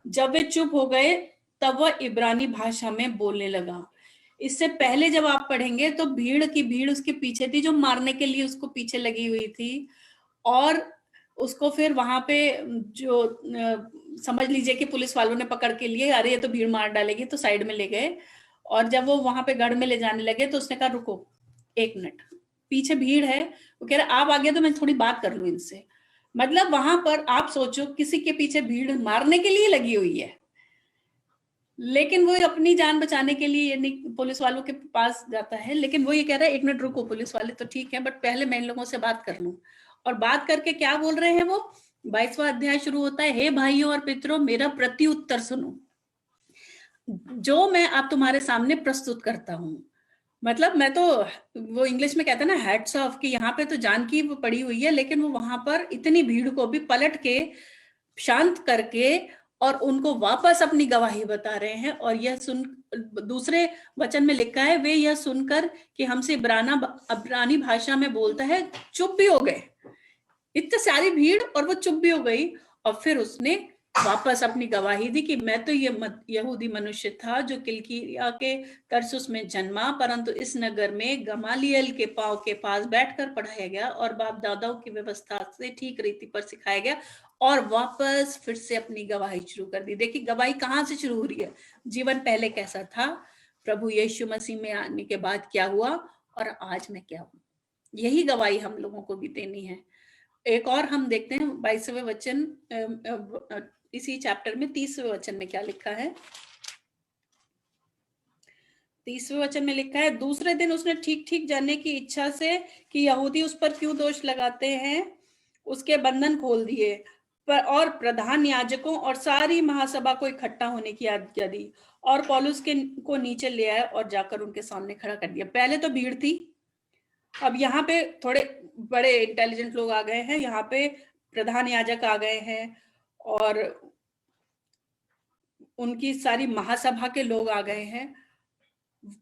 जब वे चुप हो गए तब वह इब्रानी भाषा में बोलने लगा। इससे पहले जब आप पढ़ेंगे तो भीड़ की भीड़ उसके पीछे थी, जो मारने के लिए उसको पीछे लगी हुई थी। और उसको फिर वहां पे जो समझ लीजिए कि पुलिस वालों ने पकड़ के लिए, अरे ये तो भीड़ मार डालेगी, तो साइड में ले गए। और जब वो वहां पे गढ़ में ले जाने लगे तो उसने कहा रुको 1 मिनट, पीछे भीड़ है। वो कह रहा आप आ गए तो मैं थोड़ी बात कर लूं इनसे। मतलब वहां पर आप सोचो किसी के पीछे भीड़ मारने के लिए लगी हुई है, लेकिन वो अपनी जान बचाने के लिए यानी पुलिस वालों के पास जाता है। लेकिन वो ये कह रहा है 1 मिनट रुको, पुलिस वाले तो ठीक है बट पहले मैं इन लोगों से बात कर लूं। और बात करके क्या बोल रहे हैं वो, 22वां अध्याय शुरू होता है, हे भाइयों और पितरों मेरा प्रत्युत्तर सुनो, जो मैं आप तुम्हारे सामने प्रस्तुत करता हूं। मतलब मैं तो, वो इंग्लिश में कहते हैं ना हैट्स ऑफ, कि यहाँ पे तो जान की वो पड़ी हुई है, लेकिन वो वहां पर इतनी भीड़ को भी पलट के शांत करके और उनको वापस अपनी गवाही बता रहे हैं। और यह सुन, दूसरे वचन में लिखा है, वे यह सुनकर कि हमसे इब्रानी भाषा में बोलता है चुप भी हो गए। इतनी सारी भीड़ और वो चुप भी हो गई। और फिर उसने वापस अपनी गवाही दी कि मैं तो ये यहूदी मनुष्य था जो किलकिया के तरसुस में जन्मा, परंतु इस नगर में गमालियल के पांव के पास बैठकर पढ़ाया गया और बाप दादाओं की व्यवस्था से ठीक रीति पर सिखाया गया। और वापस फिर से अपनी गवाही शुरू कर दी। देखिए गवाही कहाँ से शुरू हो रही है, जीवन पहले कैसा था, प्रभु यीशु मसीह में आने के बाद क्या हुआ और आज मैं क्या हूं। यही गवाही हम लोगों को भी देनी है। एक और हम देखते हैं 22वें वचन, इसी चैप्टर में 30वें वचन में क्या लिखा है। 30वें वचन में लिखा है, दूसरे दिन उसने ठीक ठीक जानने की इच्छा से कि यहूदी उस पर क्यों दोष लगाते हैं, उसके बंधन खोल दिए और प्रधान याजकों और सारी महासभा को इकट्ठा होने की आज्ञा दी और पौलुस को नीचे ले आए और जाकर उनके सामने खड़ा कर दिया। पहले तो भीड़ थी, अब यहाँ पे थोड़े बड़े इंटेलिजेंट लोग आ गए हैं, यहाँ पे प्रधान याजक आ गए हैं और उनकी सारी महासभा के लोग आ गए हैं।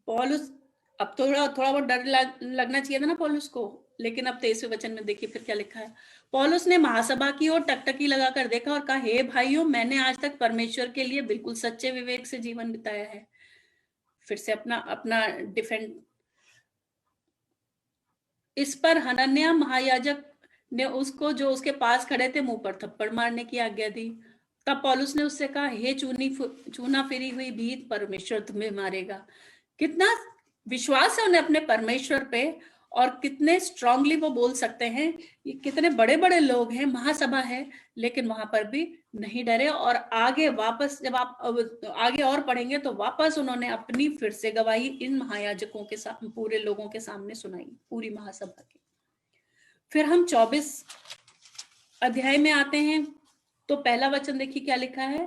पौलुस, अब थोड़ा बहुत डर लगना चाहिए था ना पौलुस को, लेकिन अब 23वें वचन में देखिए फिर क्या लिखा है। पौलुस ने महासभा की ओर टकटकी लगाकर देखा और कहा, हे भाइयों, मैंने आज तक परमेश्वर के लिए बिल्कुल सच्चे विवेक से जीवन बिताया है। फिर से अपना डिफेंड। इस पर हनन्याह महायाजक ने उसको, जो उसके पास खड़े थे, मुंह पर थप्पड़ मारने की आज्ञा दी। तब पौलुस ने उससे कहा, हे चूना फिरी हुई भीत, परमेश्वर तुम्हें मारेगा। कितना विश्वास है उन्हें अपने परमेश्वर पे और कितने स्ट्रांगली वो बोल सकते हैं। ये कितने बड़े बड़े लोग हैं, महासभा है, लेकिन वहां पर भी नहीं डरे। और आगे वापस जब आप आगे और पढ़ेंगे तो वापस उन्होंने अपनी फिर से गवाही इन महायाजकों के साथ, पूरे लोगों के सामने सुनाई, पूरी महासभा की। फिर हम 24 अध्याय में आते हैं तो पहला वचन देखिए क्या लिखा है।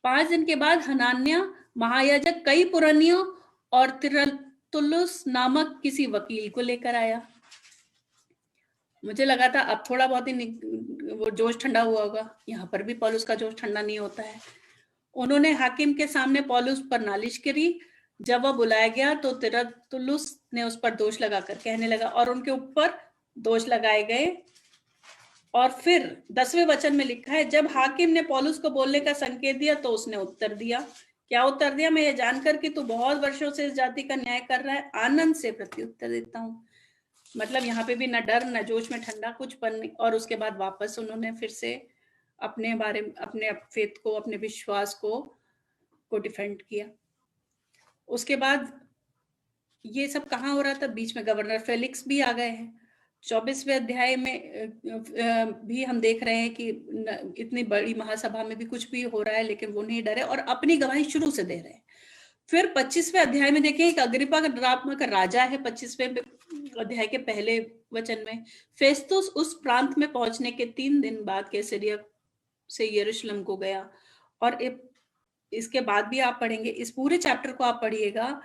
5 दिन के बाद हनान्याह महायाजक कई पुरानियों और तिरतुल्लुस नामक किसी वकील को लेकर आया। मुझे लगा था अब थोड़ा बहुत ही वो जोश ठंडा हुआ होगा, यहाँ पर भी पौलुस का जोश ठंडा नहीं होता है। उन्होंने हाकिम के सामने पौलुस पर नालिश करी। जब वह बुलाया गया तो तिरतुल्लुस ने उस पर दोष लगाकर कहने लगा और उनके ऊपर दोष लगाए गए। और फिर 10वें वचन में लिखा है, जब हाकिम ने पौलुस को बोलने का संकेत दिया तो उसने उत्तर दिया। क्या उत्तर दिया, मैं ये जानकर कि तू बहुत वर्षों से इस जाति का न्याय कर रहा है, आनंद से प्रत्युत्तर देता हूँ। मतलब यहाँ पे भी न डर न जोश में ठंडा, कुछ पन। और उसके बाद वापस उन्होंने फिर से अपने बारे में, अपने फेथ को, अपने विश्वास को डिफेंड किया। उसके बाद ये सब कहाँ हो रहा था, बीच में गवर्नर फेलिक्स भी आ गए हैं। 24वें अध्याय में भी हम देख रहे हैं कि इतनी बड़ी महासभा में भी कुछ भी हो रहा है, लेकिन वो नहीं डरे और अपनी गवाही शुरू से दे रहे हैं। फिर 25वें अध्याय में देखें, एक अग्रिप्पा का राजा है। 25वें अध्याय के पहले वचन में, फेस्तुस उस प्रांत में पहुंचने के 3 दिन बाद कैसरिया से यरूशलेम को गया। और इसके बाद भी आप पढ़ेंगे, इस पूरे चैप्टर को आप पढ़िएगा,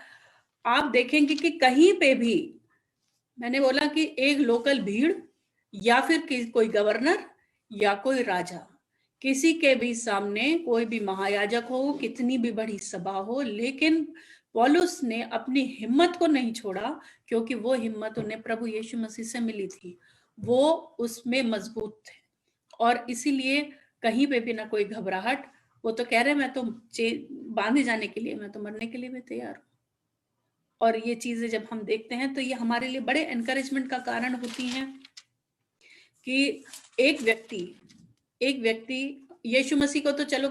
आप देखेंगे कि कहीं पे भी, मैंने बोला कि एक लोकल भीड़, या फिर कोई गवर्नर या कोई राजा, किसी के भी सामने, कोई भी महायाजक हो, कितनी भी बड़ी सभा हो, लेकिन पौलुस ने अपनी हिम्मत को नहीं छोड़ा, क्योंकि वो हिम्मत उन्हें प्रभु यीशु मसीह से मिली थी। वो उसमें मजबूत थे और इसीलिए कहीं पे भी ना कोई घबराहट। वो तो कह रहे मैं तो बांधे जाने के लिए, मैं तो मरने के लिए भी तैयार हूँ। और ये चीजें जब हम देखते हैं तो ये हमारे लिए बड़े एनकरेजमेंट का कारण होती हैं कि एक व्यक्ति यीशु मसीह को तो चलो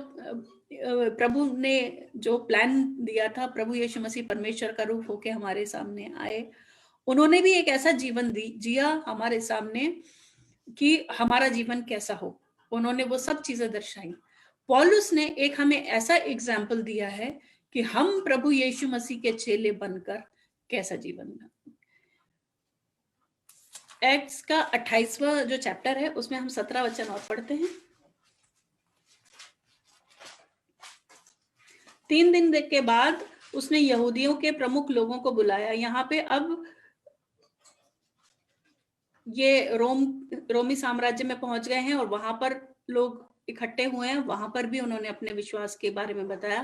प्रभु ने जो प्लान दिया था, प्रभु यीशु मसीह परमेश्वर का रूप होके हमारे सामने आए, उन्होंने भी एक ऐसा जीवन जिया हमारे सामने कि हमारा जीवन कैसा हो, उन्होंने वो सब चीजें दर्शाई। पौलुस ने एक हमें ऐसा एग्जाम्पल दिया है कि हम प्रभु यीशु मसीह के चेले बनकर कैसा जीवन। एक्ट्स का 28वां जो चैप्टर है उसमें हम 17 वचन और पढ़ते हैं। 3 दिन के बाद उसने यहूदियों के प्रमुख लोगों को बुलाया। यहाँ पे अब ये रोमी साम्राज्य में पहुंच गए हैं और वहां पर लोग इकट्ठे हुए हैं। वहां पर भी उन्होंने अपने विश्वास के बारे में बताया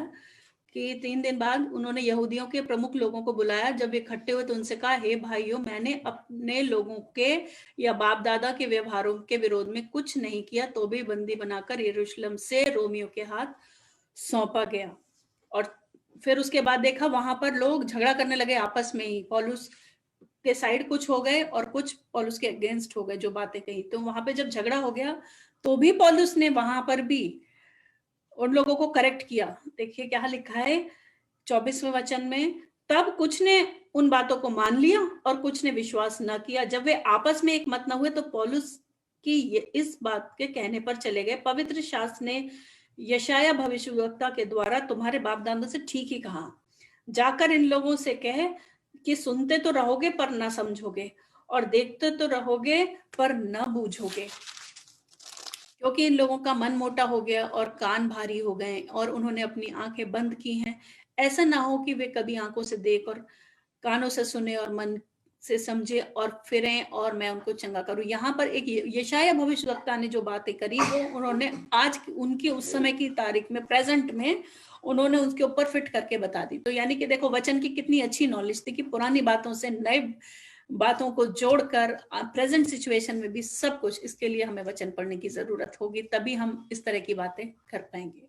कि 3 दिन बाद उन्होंने यहूदियों के प्रमुख लोगों को बुलाया। जब इकट्ठे हुए तो उनसे कहा, हे भाइयों, मैंने अपने लोगों के या बाप दादा के व्यवहारों के विरोध में कुछ नहीं किया, तो भी बंदी बनाकर यरूशलेम से रोमियों के हाथ सौंपा गया। और फिर उसके बाद देखा वहां पर लोग झगड़ा करने लगे आपस में ही। पौलुस के साइड कुछ हो गए और कुछ पौलुस के अगेंस्ट हो गए जो बातें कही। तो वहां पे जब झगड़ा हो गया तो भी पौलुस ने वहां पर भी उन लोगों को करेक्ट किया। देखिए क्या लिखा है 24वें वचन में, तब कुछ ने उन बातों को मान लिया और कुछ ने विश्वास न किया। जब वे आपस में एक मत न हुए तो पौलुस की इस बात के कहने पर चले गए, पवित्र शास्त्र ने यशाया भविष्यवक्ता के द्वारा तुम्हारे बाप दादों से ठीक ही कहा, जाकर इन लोगों से कहे कि सुनते तो रहोगे पर न समझोगे, और देखते तो रहोगे पर न बूझोगे, क्योंकि इन लोगों का मन मोटा हो गया और कान भारी हो गए और उन्होंने अपनी आंखें बंद की हैं। ऐसा ना हो कि वे कभी आंखों से देख और कानों से सुने और मन से समझे और फिरें और मैं उनको चंगा करूं। यहाँ पर एक यशाया भविष्यवक्ता ने जो बातें करी वो उन्होंने आज उनकी उस समय की तारीख में, प्रेजेंट में उन्होंने उसके ऊपर फिट करके बता दी। तो यानी कि देखो वचन की कितनी अच्छी नॉलेज थी कि पुरानी बातों से नए बातों को जोड़कर प्रेजेंट सिचुएशन में भी सब कुछ। इसके लिए हमें वचन पढ़ने की जरूरत होगी, तभी हम इस तरह की बातें कर पाएंगे।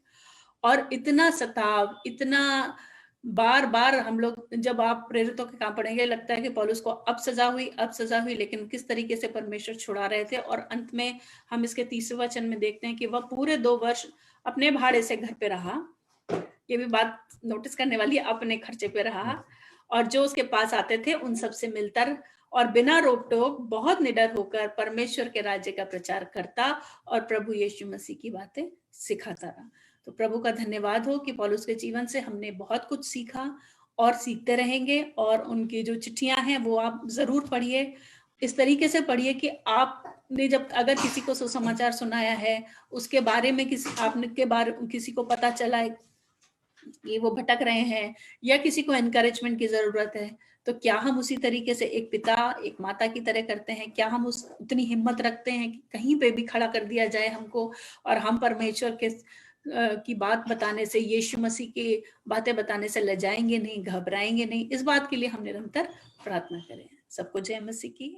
और इतना सताव, इतना बार बार हम लोग जब आप प्रेरितों के काम पढ़ेंगे लगता है कि पौलुस को अब सजा हुई, लेकिन किस तरीके से परमेश्वर छुड़ा रहे थे। और अंत में हम इसके 30वें वचन में देखते हैं कि वह पूरे 2 वर्ष अपने भाड़े से घर पे रहा। ये भी बात नोटिस करने वाली है, अपने खर्चे पे रहा, और जो उसके पास आते थे उन सबसे मिलता और बिना रोक टोक बहुत निडर होकर परमेश्वर के राज्य का प्रचार करता और प्रभु यीशु मसीह की बातें सिखाता रहा। तो प्रभु का धन्यवाद हो कि पौलुस के जीवन से हमने बहुत कुछ सीखा और सीखते रहेंगे। और उनकी जो चिट्ठियां हैं वो आप जरूर पढ़िए, इस तरीके से पढ़िए कि आपने जब अगर किसी को सुसमाचार सुनाया है, उसके बारे में किसी को पता चला है कि वो भटक रहे हैं या किसी को एनकरेजमेंट की जरूरत है, तो क्या हम उसी तरीके से एक पिता एक माता की तरह करते हैं? क्या हम उतनी हिम्मत रखते हैं कि कहीं पे भी खड़ा कर दिया जाए हमको और हम परमेश्वर के की बात बताने से, यीशु मसीह की बातें बताने से लजाएंगे नहीं, घबराएंगे नहीं? इस बात के लिए हम निरंतर प्रार्थना करें। सबको जय मसीह की।